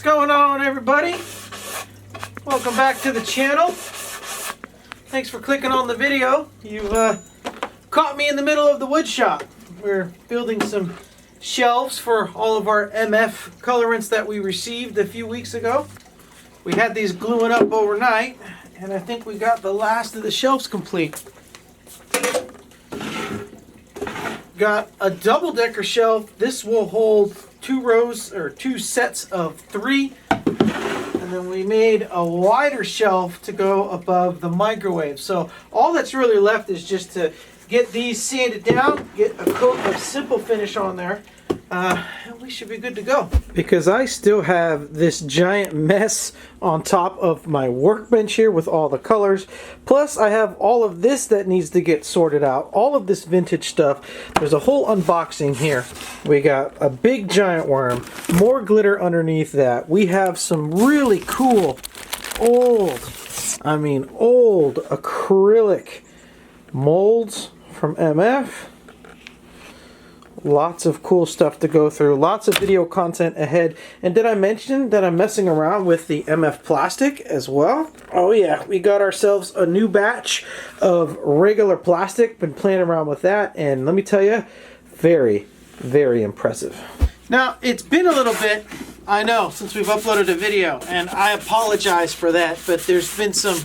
going on, everybody? Welcome back to the channel. Thanks for clicking on the video. You've caught me in the middle of the wood shop. We're building some shelves for all of our MF colorants that we received a few weeks ago. We had these gluing up overnight, and I think we got the last of the shelves complete. Got a double-decker shelf. This will hold two sets of 3. And then we made a wider shelf to go above the microwave. So all that's really left is just to get these sanded down, get a coat of simple finish on there, and we should be good to go. Because I still have this giant mess on top of my workbench here with all the colors. Plus I have all of this that needs to get sorted out. All of this vintage stuff. There's a whole unboxing here. We got a big giant worm, more glitter underneath that. We have some really cool old acrylic molds from MF. Lots of cool stuff to go through. Lots of video content ahead. And did I mention that I'm messing around with the MF plastic as well? Oh yeah, we got ourselves a new batch of regular plastic. Been playing around with that, and let me tell you, very, very impressive. Now, it's been a little bit, I know, since we've uploaded a video, and I apologize for that, but there's been some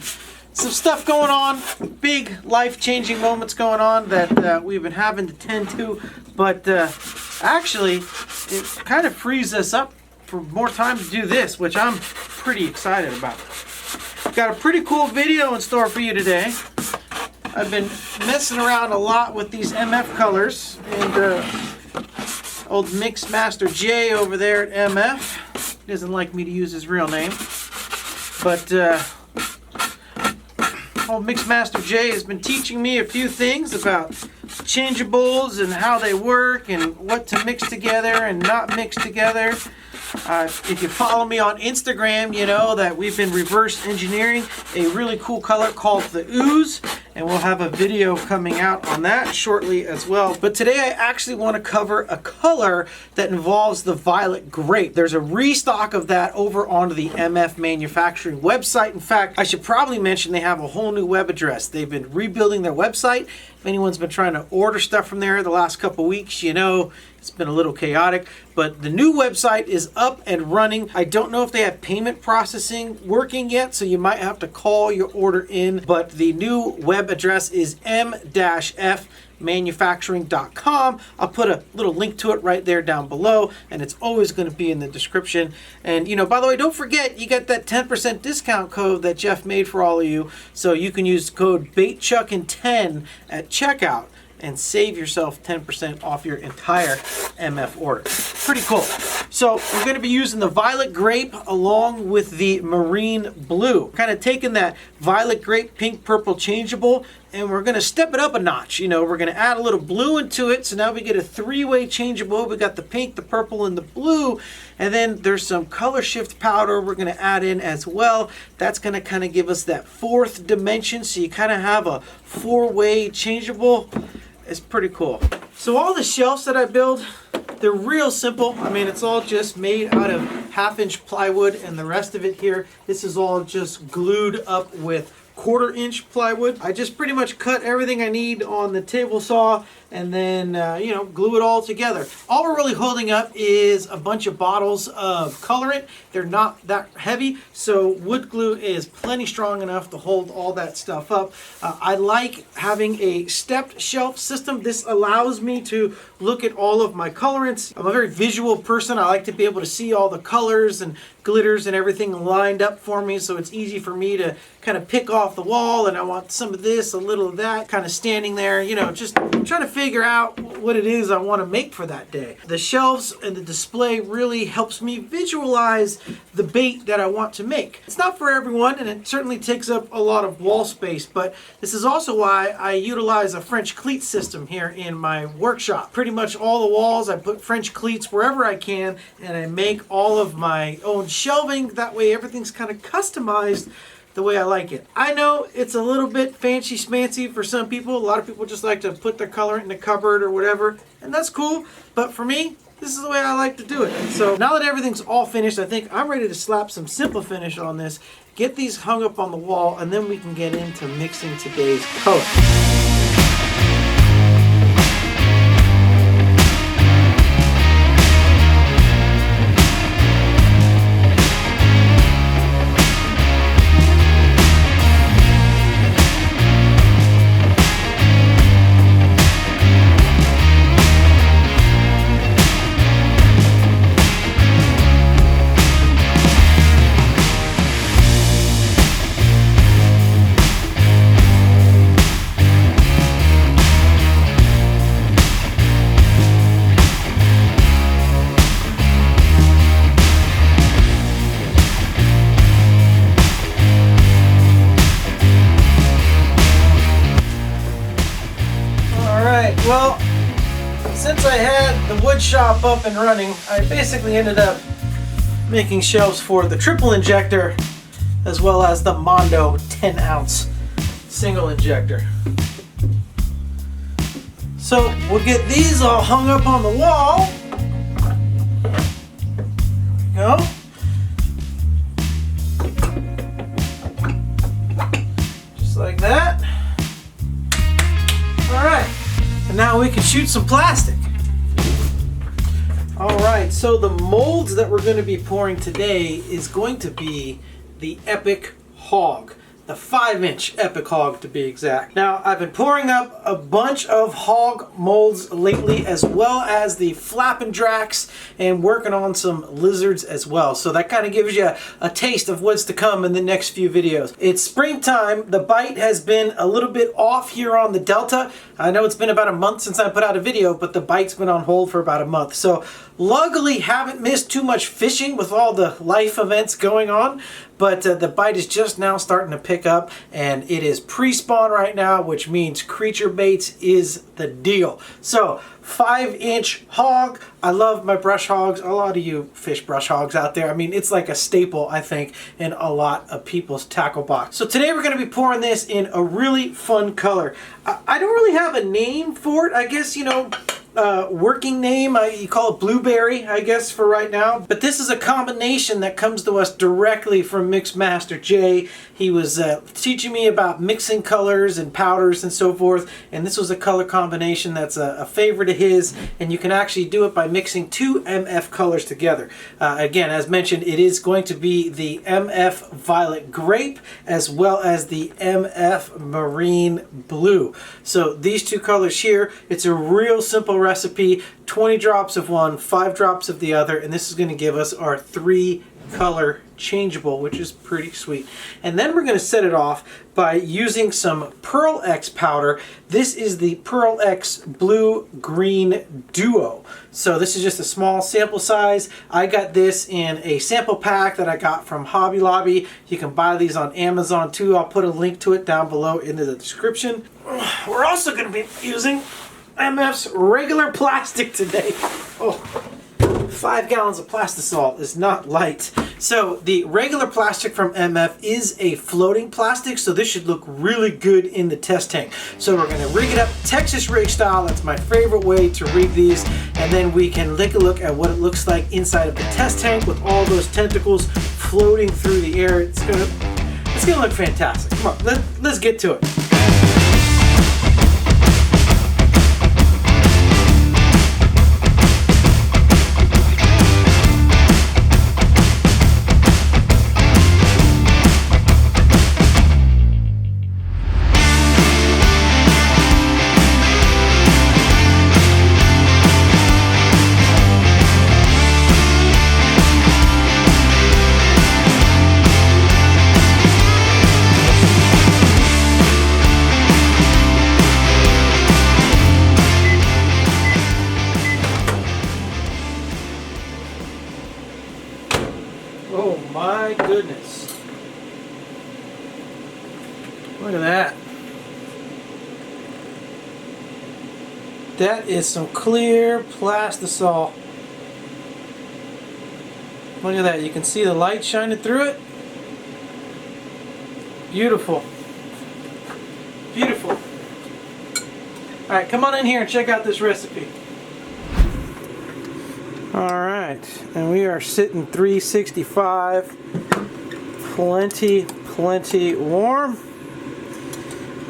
stuff going on, big life-changing moments going on that we've been having to tend to, but actually it kind of frees us up for more time to do this, which I'm pretty excited about. Got a pretty cool video in store for you today. I've been messing around a lot with these MF colors, and old Mix Master J over there at MF doesn't like me to use his real name, but old Mixmaster J has been teaching me a few things about changeables and how they work and what to mix together and not mix together. If you follow me on Instagram, you know that we've been reverse engineering a really cool color called the Ooze, and we'll have a video coming out on that shortly as well. But today I actually want to cover a color that involves the violet grape. There's a restock of that over onto the MF manufacturing website. In fact, I should probably mention they have a whole new web address. They've been rebuilding their website. If anyone's been trying to order stuff from there the last couple weeks, you know it's been a little chaotic, but the new website is up and running. I don't know if they have payment processing working yet, so you might have to call your order in, but the new web address is m-fmanufacturing.com. I'll put a little link to it right there down below, and it's always going to be in the description. And you know, by the way, don't forget you got that 10% discount code that Jeff made for all of you, so you can use code Baitchuckin10 at checkout and save yourself 10% off your entire MF order. Pretty cool. So we're going to be using the violet grape along with the marine blue. Kind of taking that violet grape, pink, purple changeable, and we're going to step it up a notch. You know, we're going to add a little blue into it, so now we get a 3-way changeable. We got the pink, the purple, and the blue, and then there's some color shift powder we're going to add in as well. That's going to kind of give us that 4th dimension, so you kind of have a 4-way changeable. It's pretty cool. So all the shelves that I build, they're real simple. I mean, it's all just made out of 1/2-inch plywood, and the rest of it here, this is all just glued up with 1/4-inch plywood. I just pretty much cut everything I need on the table saw and then, you know, glue it all together. All we're really holding up is a bunch of bottles of colorant. They're not that heavy, so wood glue is plenty strong enough to hold all that stuff up. I like having a stepped shelf system. This allows me to look at all of my colorants. I'm a very visual person. I like to be able to see all the colors and glitters and everything lined up for me, so it's easy for me to kind of pick off the wall, and I want some of this, a little of that, kind of standing there, you know, just trying to figure out what it is I want to make for that day. The shelves and the display really helps me visualize the bait that I want to make. It's not for everyone, and it certainly takes up a lot of wall space, but this is also why I utilize a French cleat system here in my workshop. Pretty much all the walls I put French cleats wherever I can, and I make all of my own shelving. That way everything's kind of customized the way I like it. I know it's a little bit fancy schmancy for some people. A lot of people just like to put their colorant in the cupboard or whatever, and that's cool. But for me, This is the way I like to do it. So now that everything's all finished, I think I'm ready to slap some simple finish on this, get these hung up on the wall, and then we can get into mixing today's color. Well, since I had the wood shop up and running, I basically ended up making shelves for the triple injector as well as the Mondo 10 ounce single injector. So we'll get these all hung up on the wall. There we go. Just like that. All right. And now we can shoot some plastic. Alright, so the molds that we're going to be pouring today is going to be the Epic Hawg. The 5-inch Epic Hawg to be exact. Now, I've been pouring up a bunch of Hawg molds lately, as well as the Flappin' Drax, and working on some lizards as well. So that kind of gives you a taste of what's to come in the next few videos. It's springtime. The bite has been a little bit off here on the Delta. I know it's been about a month since I put out a video, but the bite's been on hold for about a month. So luckily, haven't missed too much fishing with all the life events going on. But the bite is just now starting to pick up, and it is pre-spawn right now, which means creature baits is the deal. So 5-inch hog. I love my brush hogs. A lot of you fish brush hogs out there. I mean, it's like a staple, I think, in a lot of people's tackle box. So today we're going to be pouring this in a really fun color. I don't really have a name for it. I guess, you know, working name, you call it blueberry, I guess, for right now. But this is a combination that comes to us directly from Mixmaster Jay. He was teaching me about mixing colors and powders and so forth, and this was a color combination that's a favorite of his, and you can actually do it by mixing 2 MF colors together. Again, as mentioned, it is going to be the MF Violet Grape as well as the MF Marine Blue. So these 2 colors here, it's a real simple recipe, 20 drops of one, 5 drops of the other, and this is going to give us our 3 color changeable, which is pretty sweet. And then we're going to set it off by using some PearlEx powder. This is the PearlEx Blue Green Duo. So this is just a small sample size. I got this in a sample pack that I got from Hobby Lobby. You can buy these on Amazon too. I'll put a link to it down below in the description. We're also going to be using MF's regular plastic today. Oh, 5 gallons of plastisol is not light. So the regular plastic from MF is a floating plastic, so this should look really good in the test tank. So we're going to rig it up Texas rig style. That's my favorite way to rig these, and then we can take a look at what it looks like inside of the test tank with all those tentacles floating through the air. It's gonna look fantastic. Come on, let's get to it. Oh my goodness. Look at that. That is some clear plastisol. Look at that. You can see the light shining through it. Beautiful. Beautiful. Alright, come on in here and check out this recipe. Alright, and we are sitting 365. Plenty warm.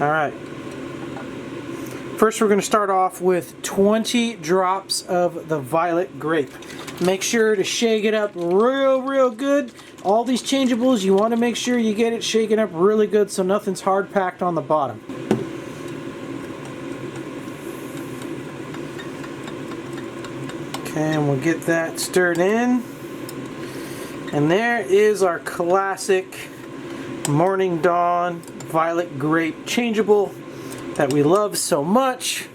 Alright. First we're going to start off with 20 drops of the violet grape. Make sure to shake it up real good. All these changeables, you want to make sure you get it shaken up really good so nothing's hard packed on the bottom. Okay, and we'll get that stirred in. And there is our classic Morning Dawn Violet Grape Changeable that we love so much.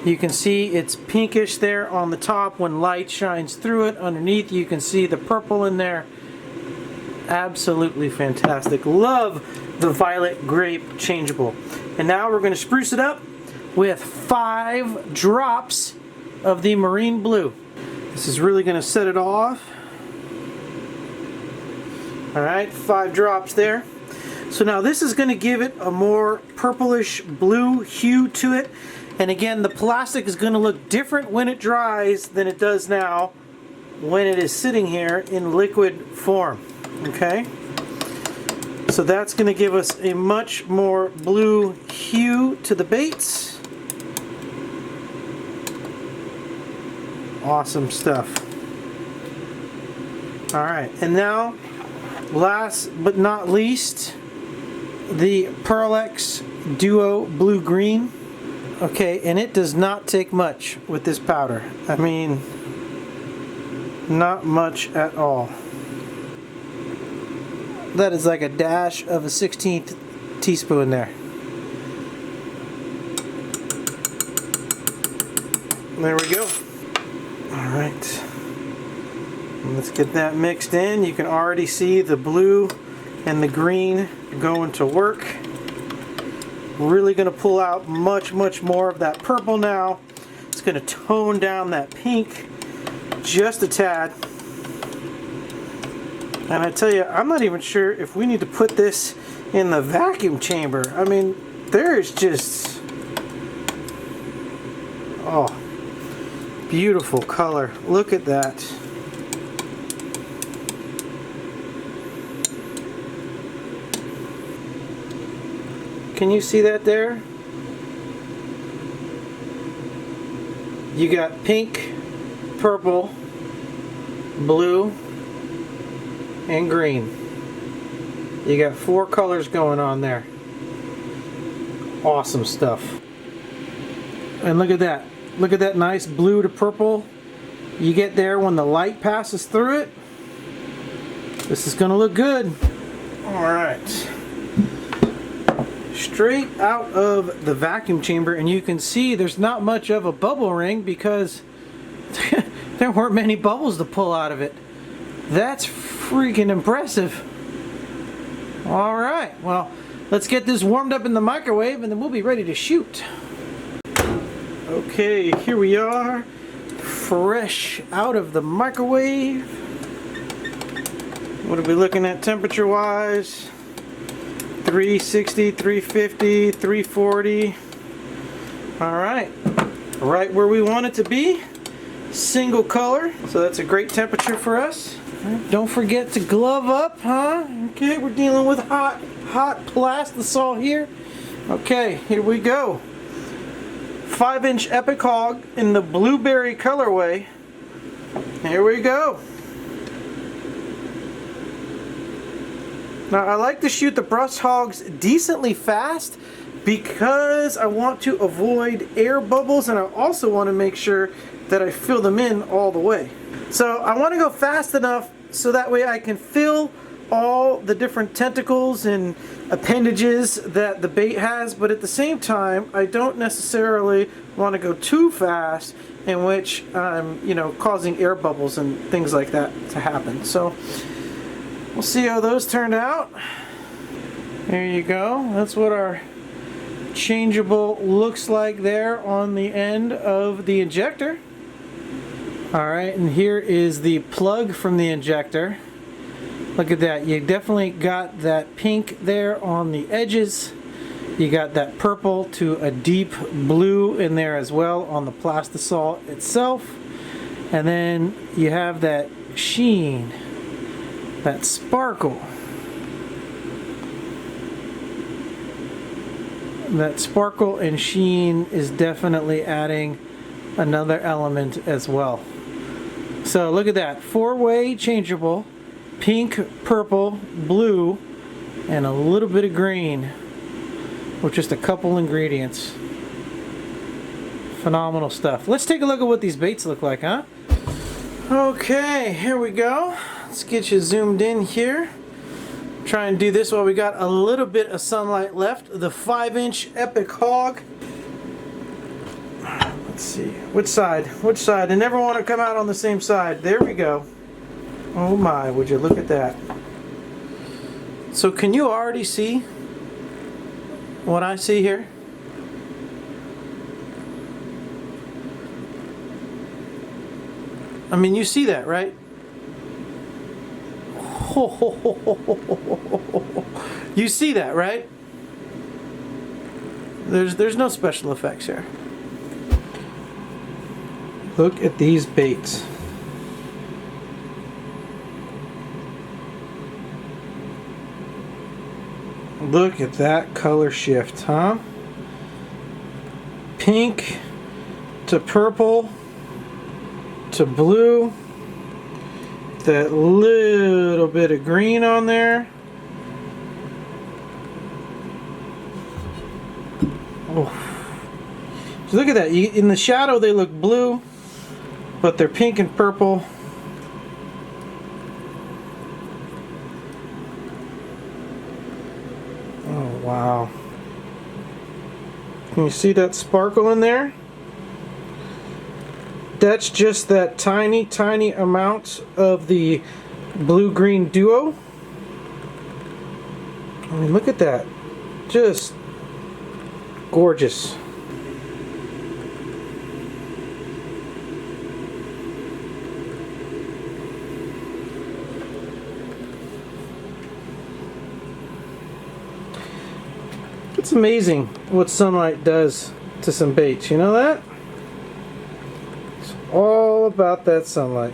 You can see it's pinkish there on the top when light shines through it. Underneath you can see the purple in there. Absolutely fantastic. Love the Violet Grape Changeable. And now we're going to spruce it up with 5 drops of the Marine Blue. This is really going to set it off. Alright, 5 drops there. So now this is going to give it a more purplish blue hue to it. And again, the plastic is going to look different when it dries than it does now when it is sitting here in liquid form. Okay? So that's going to give us a much more blue hue to the baits. Awesome stuff. Alright, and now last but not least, the PearlEx Duo Blue Green. Okay, and it does not take much with this powder. I mean, not much at all. That is like a dash of a 1/16 teaspoon there. There we go. Alright. Let's get that mixed in. You can already see the blue and the green going to work. Really going to pull out much more of that purple now. It's going to tone down that pink just a tad. And I tell you, I'm not even sure if we need to put this in the vacuum chamber. I mean, there's just, oh, beautiful color. Look at that. Can you see that there? You got pink, purple, blue, and green. You got 4 colors going on there. Awesome stuff. And look at that. Look at that nice blue to purple you get there when the light passes through it. This is going to look good. Alright. Straight out of the vacuum chamber, and you can see there's not much of a bubble ring because there weren't many bubbles to pull out of it. That's freaking impressive. Alright, well, let's get this warmed up in the microwave and then we'll be ready to shoot. Okay, here we are, fresh out of the microwave. What are we looking at temperature wise? 360, 350, 340. Alright, right where we want it to be. Single color, so that's a great temperature for us. Don't forget to glove up, huh? Okay, we're dealing with hot plastisol here. Okay, here we go. 5-inch Epic Hawg in the blueberry colorway. Here we go. Now I like to shoot the brush hogs decently fast because I want to avoid air bubbles, and I also want to make sure that I fill them in all the way. So I want to go fast enough so that way I can fill all the different tentacles and appendages that the bait has, but at the same time I don't necessarily want to go too fast in which I'm, causing air bubbles and things like that to happen. So we'll see how those turned out. There you go. That's what our changeable looks like there on the end of the injector. Alright, and here is the plug from the injector. Look at that. You definitely got that pink there on the edges. You got that purple to a deep blue in there as well on the plastisol itself. And then you have that sheen, that sparkle. That sparkle and sheen is definitely adding another element as well. So look at that, 4-way changeable, pink, purple, blue, and a little bit of green with just a couple ingredients. Phenomenal stuff. Let's take a look at what these baits look like, huh? Okay, here we go. Let's get you zoomed in here. Try and do this while we got a little bit of sunlight left. The 5-inch Epic Hawg. Let's see, which side? Which side? I never want to come out on the same side. There we go. Oh my, would you look at that. So can you already see what I see here? I mean, you see that, right? You see that, right? There's no special effects here. Look at these baits. Look at that color shift, huh? Pink to purple to blue. That little bit of green on there. Oh. So look at that. In the shadow they look blue, but they're pink and purple. Oh wow. Can you see that sparkle in there? That's just that tiny, tiny amount of the blue-green duo. I mean, look at that. Just gorgeous. It's amazing what sunlight does to some baits. You know that? All about that sunlight.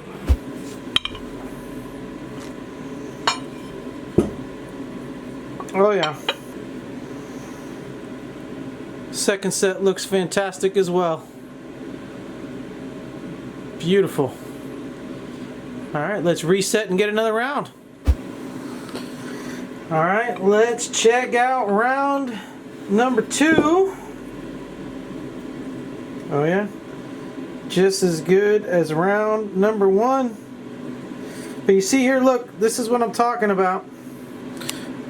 Oh yeah. Second set looks fantastic as well. Beautiful. Alright, let's reset and get another round. Alright, let's check out round number 2. Oh yeah? Just as good as round number 1. But you see here, look, this is what I'm talking about.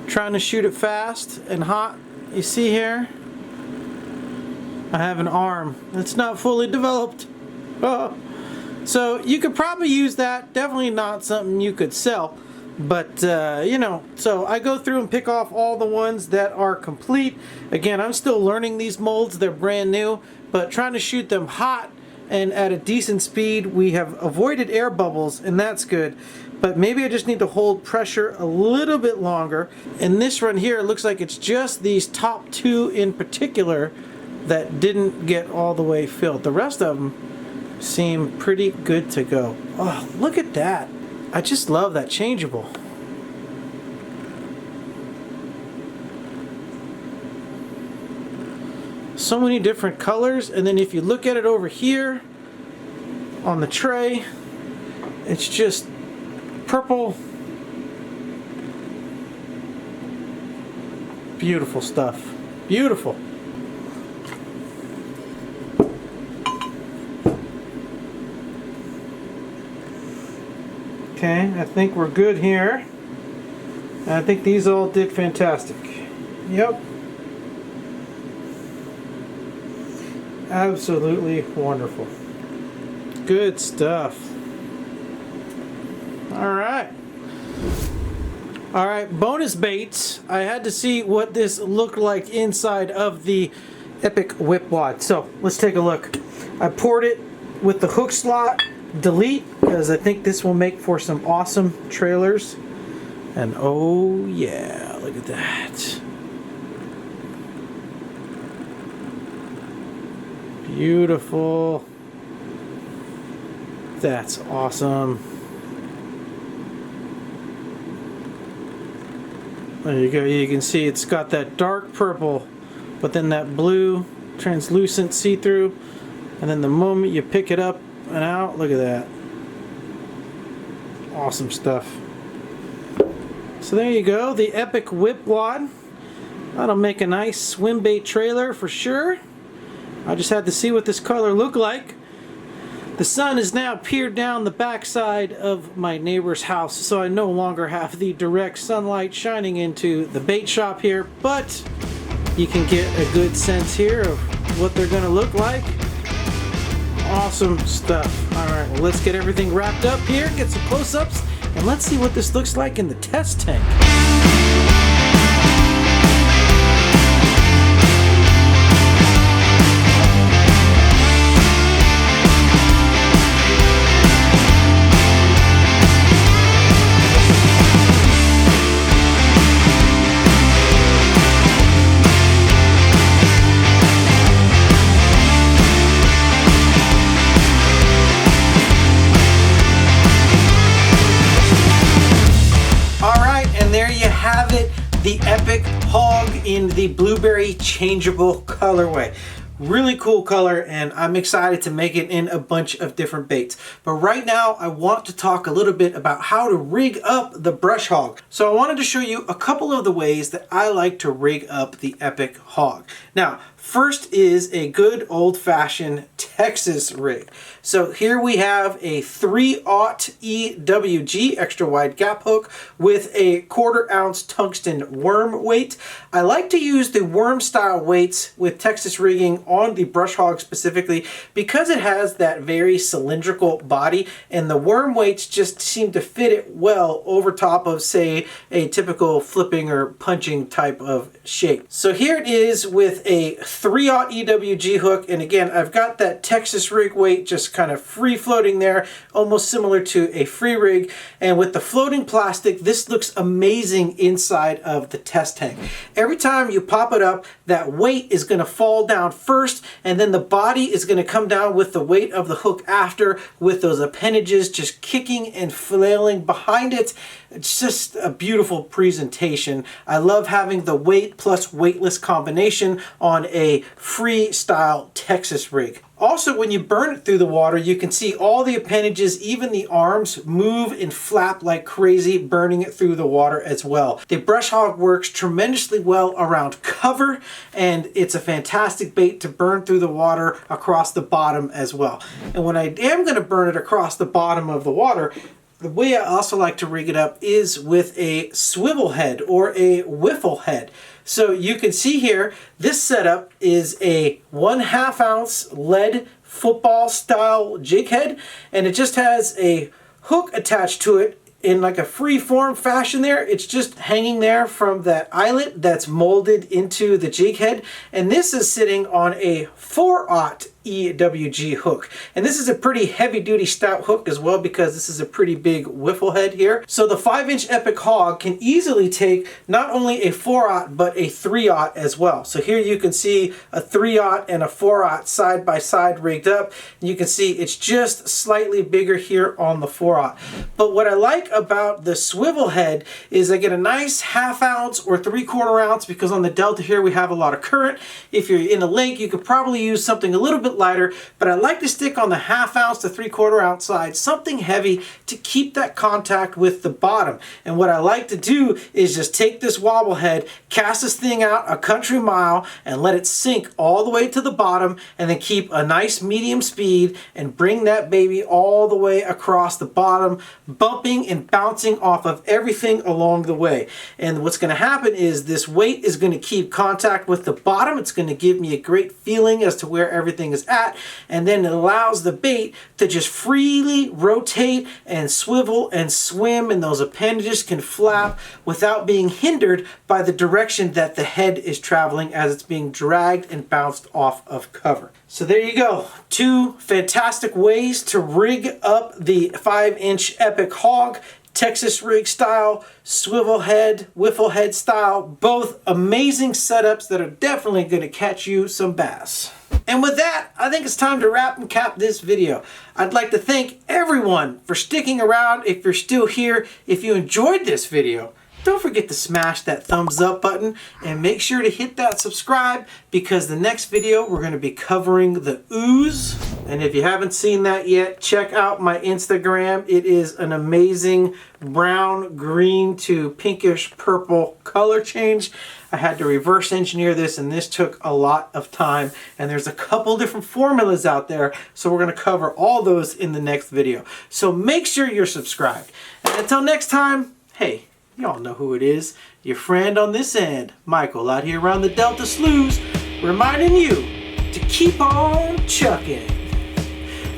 Trying to shoot it fast and hot. You see here? I have an arm that's not fully developed. Oh. So you could probably use that. Definitely not something you could sell. But, you know, so I go through and pick off all the ones that are complete. Again, I'm still learning these molds. They're brand new. But trying to shoot them hot and at a decent speed. We have avoided air bubbles, and that's good. But maybe I just need to hold pressure a little bit longer. And this run here, it looks like it's just these top 2 in particular that didn't get all the way filled. The rest of them seem pretty good to go. Oh, look at that. I just love that changeable. So many different colors, and then if you look at it over here on the tray, it's just purple. Beautiful stuff. Beautiful. Okay, I think we're good here. And I think these all did fantastic. Yep. Absolutely wonderful. Good stuff. Alright. Alright, bonus baits. I had to see what this looked like inside of the Epic Whip Wad. So, let's take a look. I poured it with the hook slot delete because I think this will make for some awesome trailers. And oh yeah, look at that. Beautiful. That's awesome. There you go. You can see it's got that dark purple, but then that blue translucent see-through, and then the moment you pick it up and out, look at that. Awesome stuff. So there you go, the Epic Whip Wad. That'll make a nice swim bait trailer for sure. I just had to see what this color looked like. The sun has now peered down the backside of my neighbor's house, so I no longer have the direct sunlight shining into the bait shop here, but you can get a good sense here of what they're going to look like. Awesome stuff. Alright, well, let's get everything wrapped up here, get some close-ups, and let's see what this looks like in the test tank. The Epic Hawg in the Blueberry Changeable colorway. Really cool color, and I'm excited to make it in a bunch of different baits. But right now I want to talk a little bit about how to rig up the brush hog. So I wanted to show you a couple of the ways that I like to rig up the Epic Hawg. Now, first is a good old-fashioned Texas rig. So here we have a 3/0 EWG extra wide gap hook with a 1/4 ounce tungsten worm weight. I like to use the worm style weights with Texas rigging on the brush hog specifically because it has that very cylindrical body, and the worm weights just seem to fit it well over top of, say, a typical flipping or punching type of shape. So here it is with a 3/0 EWG hook, and again I've got that Texas rig weight just kind of free floating there, almost similar to a free rig, and with the floating plastic this looks amazing inside of the test tank. Every time you pop it up, that weight is going to fall down first, and then the body is going to come down with the weight of the hook after, with those appendages just kicking and flailing behind it. It's just a beautiful presentation. I love having the weight plus weightless combination on a freestyle Texas rig. Also, when you burn it through the water, you can see all the appendages, even the arms, move and flap like crazy, burning it through the water as well. The brush hog works tremendously well around cover, and it's a fantastic bait to burn through the water across the bottom as well. And when I am going to burn it across the bottom of the water, the way I also like to rig it up is with a swivel head or a wiffle head. So you can see here, this setup is a 1/2 ounce lead football style jig head, and it just has a hook attached to it in like a free form fashion there. It's just hanging there from that eyelet that's molded into the jig head, and this is sitting on a 4/0 EWG hook, and this is a pretty heavy duty stout hook as well because this is a pretty big wiffle head here. So the 5-inch Epic Hawg can easily take not only a 4/0 but a 3/0 as well. So here you can see a 3/0 and a 4/0 side by side rigged up, and you can see it's just slightly bigger here on the 4/0. But what I like about the swivel head is I get a nice 1/2 ounce or 3/4 ounce, because on the Delta here we have a lot of current. If you're in a lake, you could probably use something a little bit lighter, but I like to stick on the 1/2 ounce to 3/4 ounce side, something heavy to keep that contact with the bottom. And what I like to do is just take this wobble head, cast this thing out a country mile, and let it sink all the way to the bottom, and then keep a nice medium speed and bring that baby all the way across the bottom, bumping and bouncing off of everything along the way. And what's going to happen is this weight is going to keep contact with the bottom. It's going to give me a great feeling as to where everything is at, and then it allows the bait to just freely rotate and swivel and swim, and those appendages can flap without being hindered by the direction that the head is traveling as it's being dragged and bounced off of cover. So there you go, 2 fantastic ways to rig up the 5-inch Epic Hawg. Texas rig style, swivel head, wiffle head style, both amazing setups that are definitely going to catch you some bass. And with that, I think it's time to wrap and cap this video. I'd like to thank everyone for sticking around. If you're still here, if you enjoyed this video, don't forget to smash that thumbs up button and make sure to hit that subscribe, because the next video we're going to be covering the ooze. And if you haven't seen that yet, check out my Instagram. It is an amazing brown, green to pinkish purple color change. I had to reverse engineer this, and this took a lot of time. And there's a couple different formulas out there, so we're going to cover all those in the next video. So make sure you're subscribed. And until next time, hey, y'all know who it is. Your friend on this end, Michael, out here around the Delta Sloughs, reminding you to keep on chucking.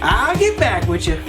I'll get back with you.